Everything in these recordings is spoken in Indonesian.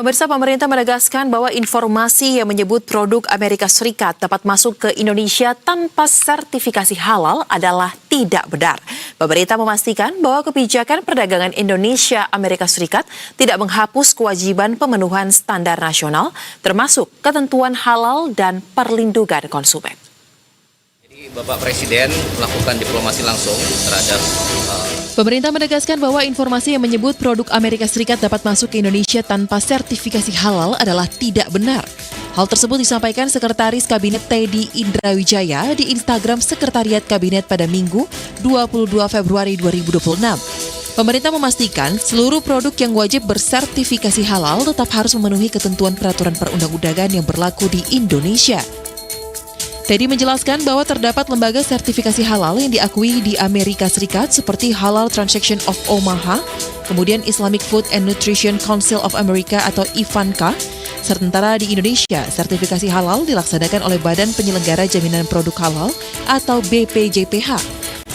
Pemirsa, pemerintah menegaskan bahwa informasi yang menyebut produk Amerika Serikat dapat masuk ke Indonesia tanpa sertifikasi halal adalah tidak benar. Pemerintah memastikan bahwa kebijakan perdagangan Indonesia-Amerika Serikat tidak menghapus kewajiban pemenuhan standar nasional, termasuk ketentuan halal dan perlindungan konsumen. Bapak Presiden melakukan diplomasi langsung terhadap Pemerintah menegaskan bahwa informasi yang menyebut produk Amerika Serikat dapat masuk ke Indonesia tanpa sertifikasi halal adalah tidak benar. Hal tersebut disampaikan Sekretaris Kabinet Teddy Indrawijaya di Instagram Sekretariat Kabinet pada Minggu 22 Februari 2026. Pemerintah memastikan seluruh produk yang wajib bersertifikasi halal tetap harus memenuhi ketentuan peraturan perundang-undangan yang berlaku di Indonesia. Teddy menjelaskan bahwa terdapat lembaga sertifikasi halal yang diakui di Amerika Serikat seperti Halal Transaction of Omaha, kemudian Islamic Food and Nutrition Council of America atau IFANCA. Sementara di Indonesia, sertifikasi halal dilaksanakan oleh Badan Penyelenggara Jaminan Produk Halal atau BPJPH.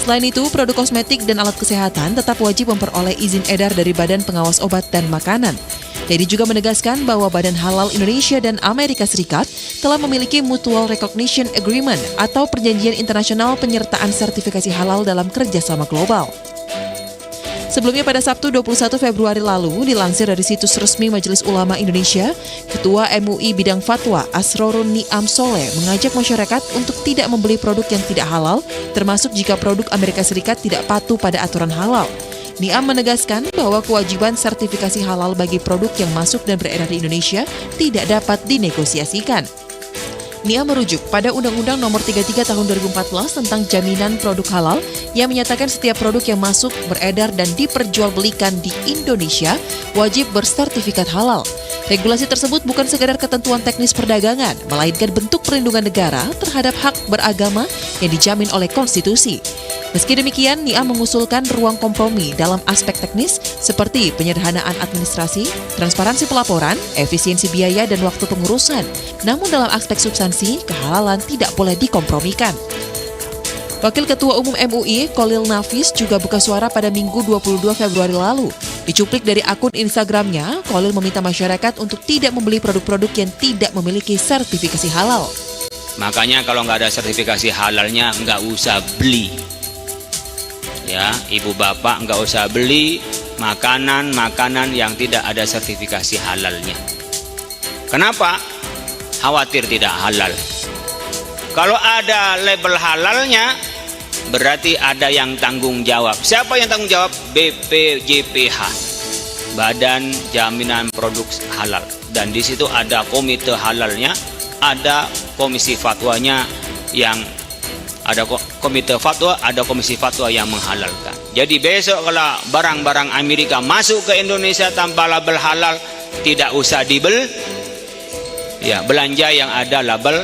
Selain itu, produk kosmetik dan alat kesehatan tetap wajib memperoleh izin edar dari Badan Pengawas Obat dan Makanan. Teddy juga menegaskan bahwa Badan Halal Indonesia dan Amerika Serikat telah memiliki Mutual Recognition Agreement atau perjanjian internasional penyertaan sertifikasi halal dalam kerjasama global. Sebelumnya pada Sabtu 21 Februari lalu, dilansir dari situs resmi Majelis Ulama Indonesia, Ketua MUI Bidang Fatwa Asrorun Niam Soleh mengajak masyarakat untuk tidak membeli produk yang tidak halal, termasuk jika produk Amerika Serikat tidak patuh pada aturan halal. Niam menegaskan bahwa kewajiban sertifikasi halal bagi produk yang masuk dan beredar di Indonesia tidak dapat dinegosiasikan. Niam merujuk pada Undang-Undang Nomor 33 Tahun 2014 tentang Jaminan Produk Halal yang menyatakan setiap produk yang masuk, beredar, dan diperjualbelikan di Indonesia wajib bersertifikat halal. Regulasi tersebut bukan sekadar ketentuan teknis perdagangan, melainkan bentuk perlindungan negara terhadap hak beragama yang dijamin oleh konstitusi. Meski demikian, Niam mengusulkan ruang kompromi dalam aspek teknis seperti penyederhanaan administrasi, transparansi pelaporan, efisiensi biaya, dan waktu pengurusan. Namun dalam aspek substansi, kehalalan tidak boleh dikompromikan. Wakil Ketua Umum MUI, Khalil Nafis, juga buka suara pada Minggu 22 Februari lalu. Dicuplik dari akun Instagramnya, Khalil meminta masyarakat untuk tidak membeli produk-produk yang tidak memiliki sertifikasi halal. Makanya kalau nggak ada sertifikasi halalnya, nggak usah beli. Ya, ibu bapak nggak usah beli makanan yang tidak ada sertifikasi halalnya. Kenapa? Khawatir tidak halal. Kalau ada label halalnya, berarti ada yang tanggung jawab. Siapa yang tanggung jawab? BPJPH, Badan Jaminan Produk Halal. Dan di situ ada komite halalnya, ada komisi fatwanya yang ada komite fatwa, ada komisi fatwa yang menghalalkan. Jadi besok kalau barang-barang Amerika masuk ke Indonesia tanpa label halal, tidak usah dibeli. Ya, belanja yang ada label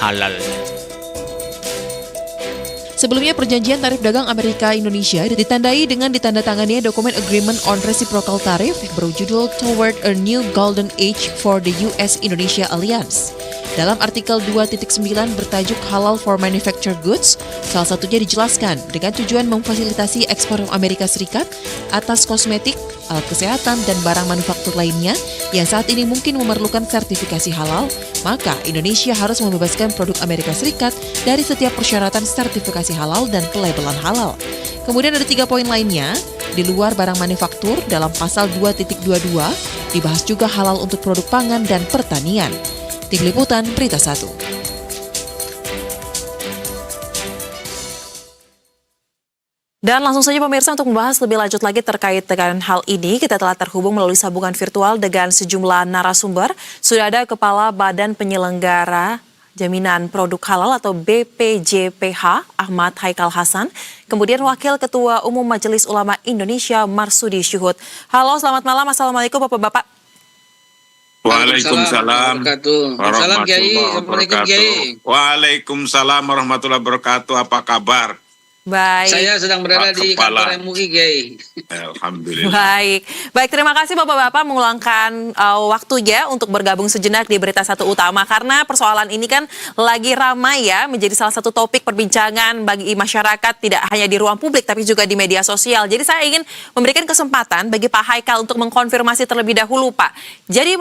halal. Sebelumnya, perjanjian tarif dagang Amerika-Indonesia ditandai dengan ditandatangannya dokumen Agreement on Reciprocal Tariff berjudul Toward a New Golden Age for the US-Indonesia Alliance. Dalam artikel 2.9 bertajuk Halal for Manufactured Goods, salah satunya dijelaskan dengan tujuan memfasilitasi ekspor Amerika Serikat atas kosmetik, alat kesehatan, dan barang manufaktur lainnya yang saat ini mungkin memerlukan sertifikasi halal, maka Indonesia harus membebaskan produk Amerika Serikat dari setiap persyaratan sertifikasi halal dan pelabelan halal. Kemudian ada 3 poin lainnya. Di luar barang manufaktur, dalam pasal 2.22 dibahas juga halal untuk produk pangan dan pertanian. Tim Liputan Berita 1. Dan langsung saja pemirsa, untuk membahas lebih lanjut lagi terkait dengan hal ini, kita telah terhubung melalui sambungan virtual dengan sejumlah narasumber. Sudah ada Kepala Badan Penyelenggara Jaminan Produk Halal atau BPJPH, Ahmad Haikal Hasan. Kemudian Wakil Ketua Umum Majelis Ulama Indonesia, Marsudi Syuhud. Halo, selamat malam. Assalamualaikum Bapak-Bapak. Waalaikumsalam warahmatullahi wabarakatuh. Waalaikumsalam warahmatullahi wabarakatuh. Apa kabar? Baik. Saya sedang berada di kantor MUI, Gay. Alhamdulillah. Baik, terima kasih Bapak-Bapak meluangkan waktunya untuk bergabung sejenak di Berita Satu Utama, karena persoalan ini kan lagi ramai ya, menjadi salah satu topik perbincangan bagi masyarakat, tidak hanya di ruang publik tapi juga di media sosial. Jadi saya ingin memberikan kesempatan bagi Pak Haikal untuk mengkonfirmasi terlebih dahulu, Pak. Jadi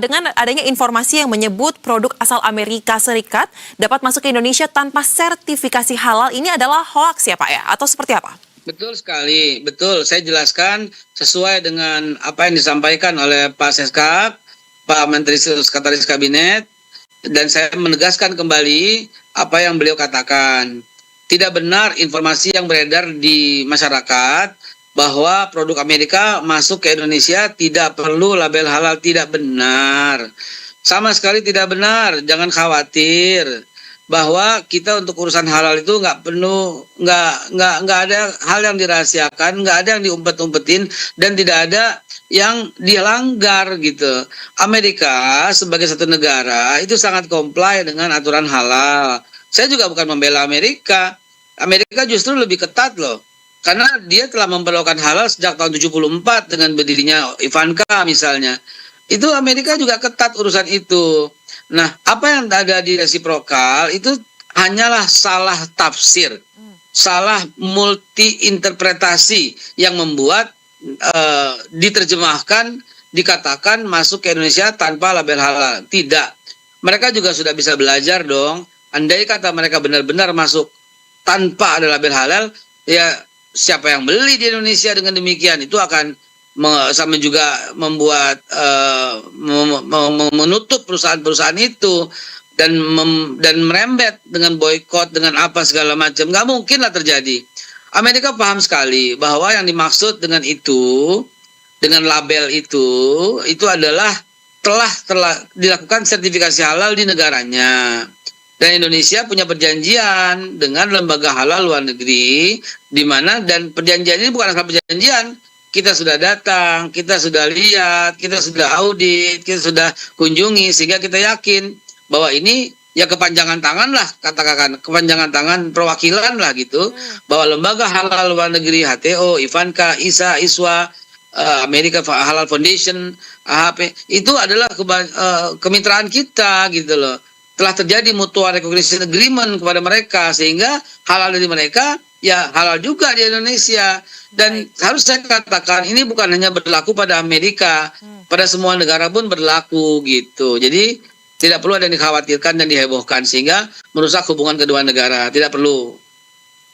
dengan adanya informasi yang menyebut produk asal Amerika Serikat dapat masuk ke Indonesia tanpa sertifikasi halal, ini adalah hoax ya Pak ya? Atau seperti apa? Betul sekali, betul. Saya jelaskan sesuai dengan apa yang disampaikan oleh Pak Seskap, Pak Menteri Sekretaris Kabinet, dan saya menegaskan kembali apa yang beliau katakan. Tidak benar informasi yang beredar di masyarakat bahwa produk Amerika masuk ke Indonesia tidak perlu label halal. Tidak benar. Sama sekali tidak benar. Jangan khawatir bahwa kita untuk urusan halal itu nggak ada hal yang dirahasiakan, nggak ada yang diumpet-umpetin, dan tidak ada yang dilanggar gitu. Amerika sebagai satu negara itu sangat comply dengan aturan halal. Saya juga bukan membela Amerika. Amerika justru lebih ketat loh, karena dia telah memperlakukan halal sejak tahun 74 dengan berdirinya Ivanka misalnya. Itu Amerika juga ketat urusan itu. Nah, apa yang ada di resiprokal itu hanyalah salah tafsir, salah multi interpretasi yang membuat diterjemahkan, dikatakan masuk ke Indonesia tanpa label halal. Tidak. Mereka juga sudah bisa belajar dong. Andai kata mereka benar-benar masuk tanpa ada label halal, ya siapa yang beli di Indonesia dengan demikian? Itu akan sama juga membuat menutup perusahaan-perusahaan itu dan merembet dengan boykot, dengan apa segala macam. Nggak mungkin lah terjadi. Amerika paham sekali bahwa yang dimaksud dengan itu, dengan label itu adalah telah dilakukan sertifikasi halal di negaranya. Dan Indonesia punya perjanjian dengan lembaga halal luar negeri, di mana, dan perjanjian ini bukan asal perjanjian. Kita sudah datang, kita sudah lihat, kita sudah audit, kita sudah kunjungi, sehingga kita yakin bahwa ini ya kepanjangan tangan lah, katakan kepanjangan tangan perwakilan lah gitu, bahwa lembaga halal luar negeri, HTO, Ivanka, ISA, ISWA, America Halal Foundation, AHP, itu adalah kemitraan kita gitu loh. Telah terjadi mutual recognition agreement kepada mereka, sehingga halal dari mereka ya halal juga di Indonesia. Dan harus saya katakan, ini bukan hanya berlaku pada Amerika, pada semua negara pun berlaku gitu. Jadi tidak perlu ada yang dikhawatirkan dan dihebohkan sehingga merusak hubungan kedua negara. Tidak perlu.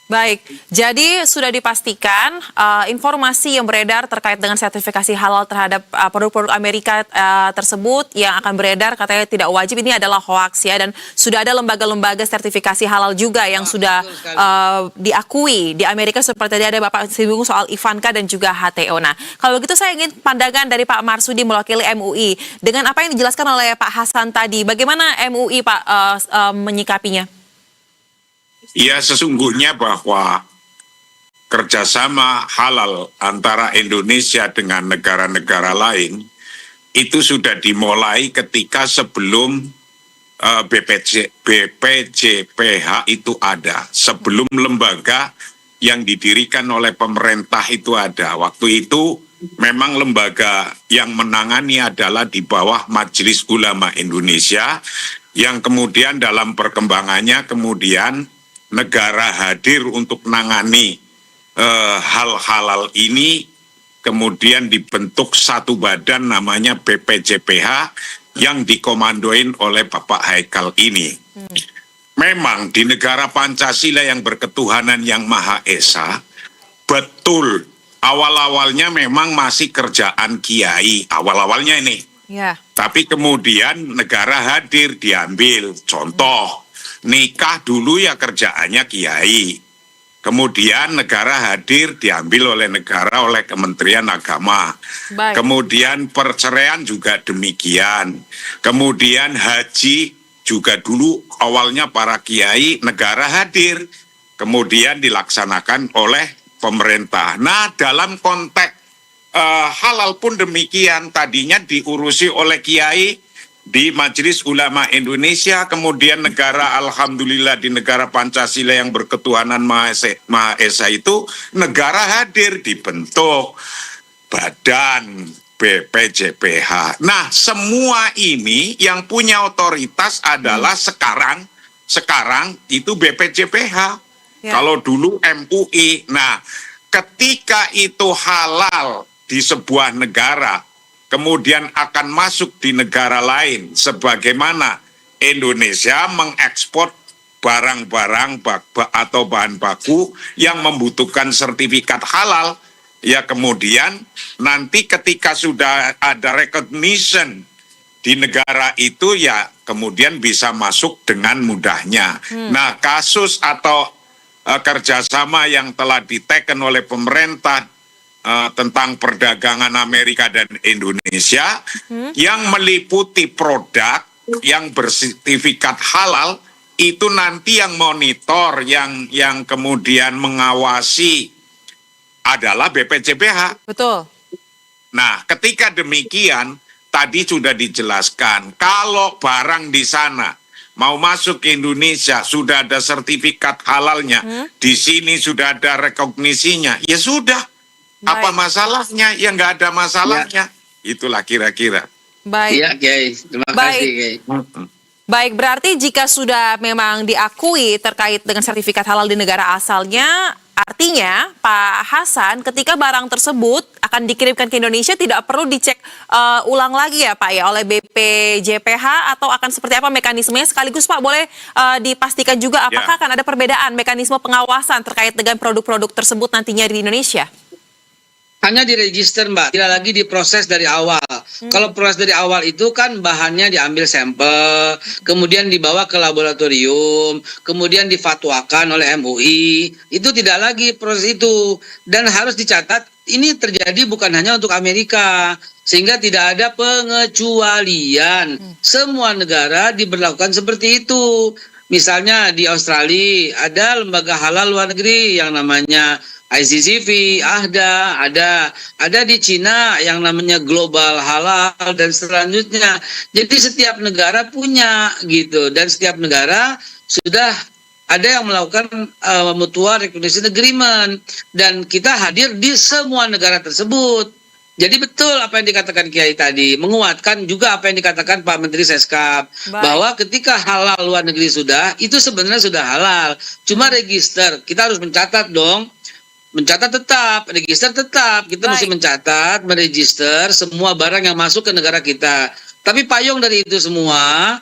Baik, jadi sudah dipastikan informasi yang beredar terkait dengan sertifikasi halal terhadap produk-produk Amerika tersebut yang akan beredar katanya tidak wajib, ini adalah hoax ya, dan sudah ada lembaga-lembaga sertifikasi halal juga yang sudah diakui di Amerika, seperti tadi ada Bapak singgung soal Ivanka dan juga HTO. Nah, kalau begitu saya ingin pandangan dari Pak Marsudi mewakili MUI dengan apa yang dijelaskan oleh Pak Hasan tadi, bagaimana MUI Pak menyikapinya? Ya, sesungguhnya bahwa kerjasama halal antara Indonesia dengan negara-negara lain itu sudah dimulai ketika sebelum BPJPH itu ada, sebelum lembaga yang didirikan oleh pemerintah itu ada. Waktu itu memang lembaga yang menangani adalah di bawah Majelis Ulama Indonesia, yang kemudian dalam perkembangannya kemudian negara hadir untuk menangani hal halal ini, kemudian dibentuk satu badan namanya BPJPH yang dikomandoin oleh Bapak Haikal ini. Memang di negara Pancasila yang berketuhanan yang Maha Esa, betul awal-awalnya memang masih kerjaan kiai, awal-awalnya ini. Ya. Tapi kemudian negara hadir, diambil contoh. Nikah dulu ya kerjaannya kiai. Kemudian negara hadir, diambil oleh negara, oleh Kementerian Agama. Baik. Kemudian perceraian juga demikian. Kemudian haji juga dulu awalnya para kiai, negara hadir. Kemudian dilaksanakan oleh pemerintah. Nah, dalam konteks halal pun demikian. Tadinya diurusi oleh kiai, di Majelis Ulama Indonesia, kemudian negara alhamdulillah di negara Pancasila yang berketuhanan Maha Esa itu negara hadir dibentuk badan BPJPH. Nah, semua ini yang punya otoritas adalah sekarang itu BPJPH. Ya. Kalau dulu MUI. Nah, ketika itu halal di sebuah negara, kemudian akan masuk di negara lain, sebagaimana Indonesia mengekspor barang-barang atau bahan baku yang membutuhkan sertifikat halal, ya kemudian nanti ketika sudah ada recognition di negara itu, ya kemudian bisa masuk dengan mudahnya. Nah, kasus atau kerjasama yang telah diteken oleh pemerintah tentang perdagangan Amerika dan Indonesia yang meliputi produk yang bersertifikat halal, itu nanti yang monitor, yang kemudian mengawasi adalah BPJPH. Betul. Nah, ketika demikian, tadi sudah dijelaskan, kalau barang di sana mau masuk ke Indonesia, sudah ada sertifikat halalnya, di sini sudah ada rekognisinya, ya sudah. Apa masalahnya? Ya nggak ada masalahnya. Itulah kira-kira. Baik. Iya, Kiai. Terima kasih, Kiai. Baik, berarti jika sudah memang diakui terkait dengan sertifikat halal di negara asalnya, artinya Pak Hasan, ketika barang tersebut akan dikirimkan ke Indonesia tidak perlu dicek ulang lagi ya Pak ya oleh BPJPH, atau akan seperti apa mekanismenya? Sekaligus Pak boleh dipastikan juga apakah akan ada perbedaan mekanisme pengawasan terkait dengan produk-produk tersebut nantinya di Indonesia? Hanya diregister, Mbak, tidak lagi diproses dari awal. Kalau proses dari awal itu kan bahannya diambil sampel, kemudian dibawa ke laboratorium, kemudian difatwakan oleh MUI. Itu tidak lagi proses itu. Dan harus dicatat, ini terjadi bukan hanya untuk Amerika, sehingga tidak ada pengecualian. Semua negara diberlakukan seperti itu. Misalnya di Australia ada lembaga halal luar negeri yang namanya ICCV, ada di Cina yang namanya Global Halal dan selanjutnya. Jadi setiap negara punya gitu, dan setiap negara sudah ada yang melakukan mutual recognition agreement, dan kita hadir di semua negara tersebut. Jadi betul apa yang dikatakan Kiai tadi, menguatkan juga apa yang dikatakan Pak Menteri Seskap, bahwa ketika halal luar negeri sudah, itu sebenarnya sudah halal. Cuma register, kita harus mencatat dong. Mencatat tetap, register tetap. Kita mesti mencatat, meregister semua barang yang masuk ke negara kita. Tapi payung dari itu semua,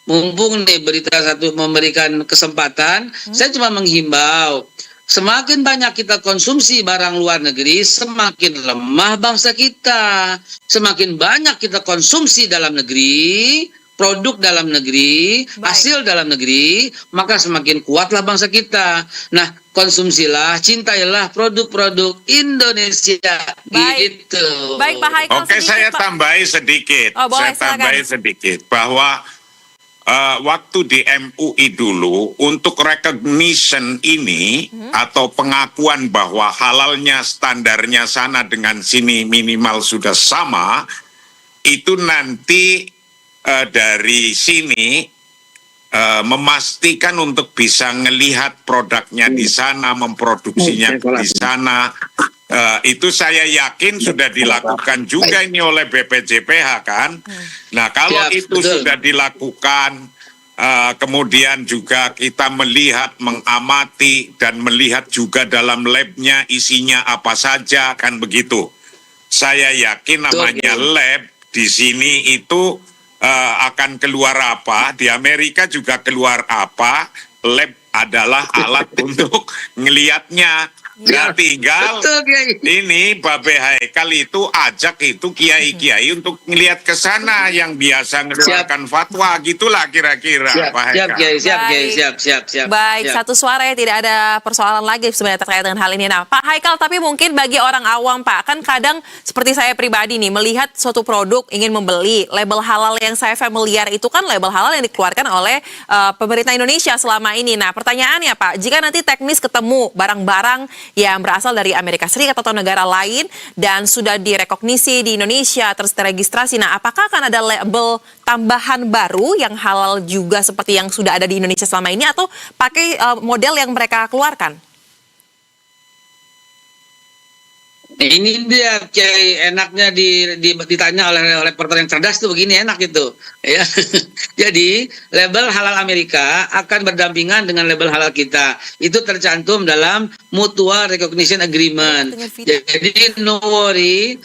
mumpung nih berita satu memberikan kesempatan, saya cuma menghimbau, semakin banyak kita konsumsi barang luar negeri, semakin lemah bangsa kita. Semakin banyak kita konsumsi dalam negeri, produk dalam negeri, hasil dalam negeri, maka semakin kuatlah bangsa kita. Nah, konsumsilah, cintailah produk-produk Indonesia. Gitu. Baik, Pak Haikal. Oke, saya tambahi sedikit. Boleh, saya tambahi sedikit bahwa waktu di MUI dulu untuk recognition ini atau pengakuan bahwa halalnya standarnya sana dengan sini minimal sudah sama, itu nanti dari sini memastikan untuk bisa melihat produknya di sana, memproduksinya di sana. Itu saya yakin sudah dilakukan juga ini oleh BPJPH kan. Nah, kalau itu sudah dilakukan, kemudian juga kita melihat, mengamati dan melihat juga dalam labnya isinya apa saja kan begitu. Saya yakin namanya lab di sini itu akan keluar apa, di Amerika juga keluar apa, lab adalah alat untuk ngelihatnya. Nah, tinggal ini Babe Haikal itu ajak itu kiai-kiai untuk ngelihat ke sana yang biasa mengeluarkan fatwa, gitulah kira-kira Pak Haikal. Siap. Baik, satu suara ya, tidak ada persoalan lagi sebenarnya terkait dengan hal ini. Nah, Pak Haikal, tapi mungkin bagi orang awam Pak, kan kadang seperti saya pribadi nih, melihat suatu produk ingin membeli, label halal yang saya familiar itu kan label halal yang dikeluarkan oleh pemerintah Indonesia selama ini. Nah, pertanyaannya Pak, jika nanti teknis ketemu barang-barang yang berasal dari Amerika Serikat atau negara lain dan sudah direkognisi di Indonesia, terus teregistrasi. Nah, apakah akan ada label tambahan baru yang halal juga seperti yang sudah ada di Indonesia selama ini atau pakai model yang mereka keluarkan? Ini dia Kiai, enaknya ditanya oleh reporter yang cerdas tuh begini, enak gitu ya. Jadi label halal Amerika akan berdampingan dengan label halal kita. Itu tercantum dalam Mutual Recognition Agreement. Jadi no worry,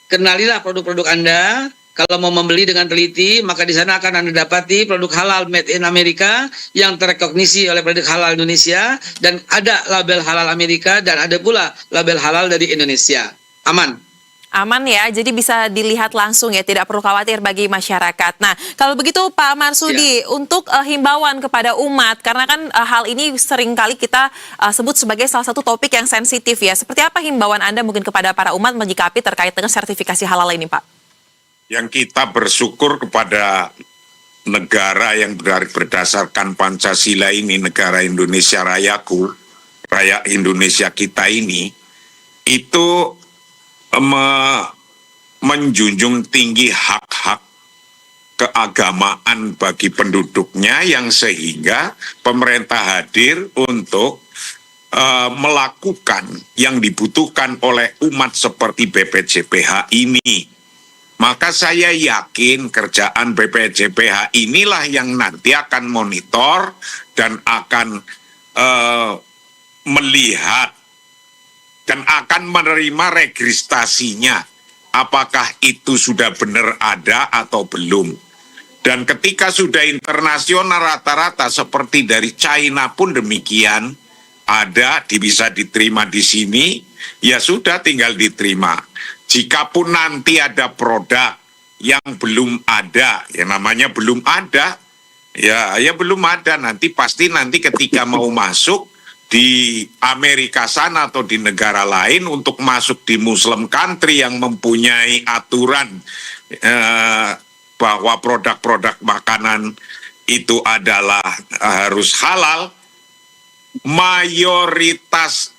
kenalilah produk-produk Anda. Kalau mau membeli dengan teliti, maka di sana akan Anda dapati produk halal made in Amerika yang terekognisi oleh produk halal Indonesia, dan ada label halal Amerika dan ada pula label halal dari Indonesia. Aman. Aman ya, jadi bisa dilihat langsung ya, tidak perlu khawatir bagi masyarakat. Nah, kalau begitu Pak Marsudi, untuk himbauan kepada umat, karena kan hal ini seringkali kita sebut sebagai salah satu topik yang sensitif ya. Seperti apa himbauan Anda mungkin kepada para umat menyikapi terkait dengan sertifikasi halal ini, Pak? Yang kita bersyukur kepada negara yang berdasarkan Pancasila ini, negara Indonesia Rayaku, rakyat Indonesia kita ini, itu menjunjung tinggi hak-hak keagamaan bagi penduduknya, yang sehingga pemerintah hadir untuk melakukan yang dibutuhkan oleh umat seperti BPJPH ini. Maka saya yakin kerjaan BPJPH inilah yang nanti akan monitor dan akan melihat dan akan menerima registrasinya. Apakah itu sudah benar ada atau belum. Dan ketika sudah internasional rata-rata seperti dari China pun demikian, ada bisa diterima di sini, ya sudah tinggal diterima. Jikapun nanti ada produk yang belum ada, ya namanya belum ada, ya belum ada, nanti pasti nanti ketika mau masuk di Amerika sana atau di negara lain, untuk masuk di Muslim country yang mempunyai aturan bahwa produk-produk makanan itu adalah harus halal, mayoritas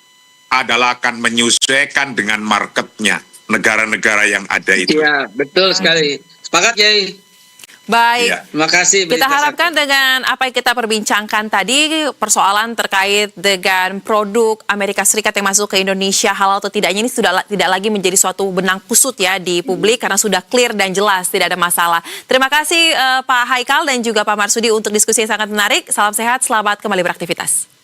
adalah akan menyesuaikan dengan marketnya. Negara-negara yang ada itu. Iya, betul sekali. Sepakat, Kiai. Baik. Ya, terima kasih. Kita harapkan dengan apa yang kita perbincangkan tadi, persoalan terkait dengan produk Amerika Serikat yang masuk ke Indonesia halal atau tidaknya ini sudah tidak lagi menjadi suatu benang kusut ya di publik, karena sudah clear dan jelas, tidak ada masalah. Terima kasih Pak Haikal dan juga Pak Marsudi untuk diskusi yang sangat menarik. Salam sehat, selamat kembali beraktivitas.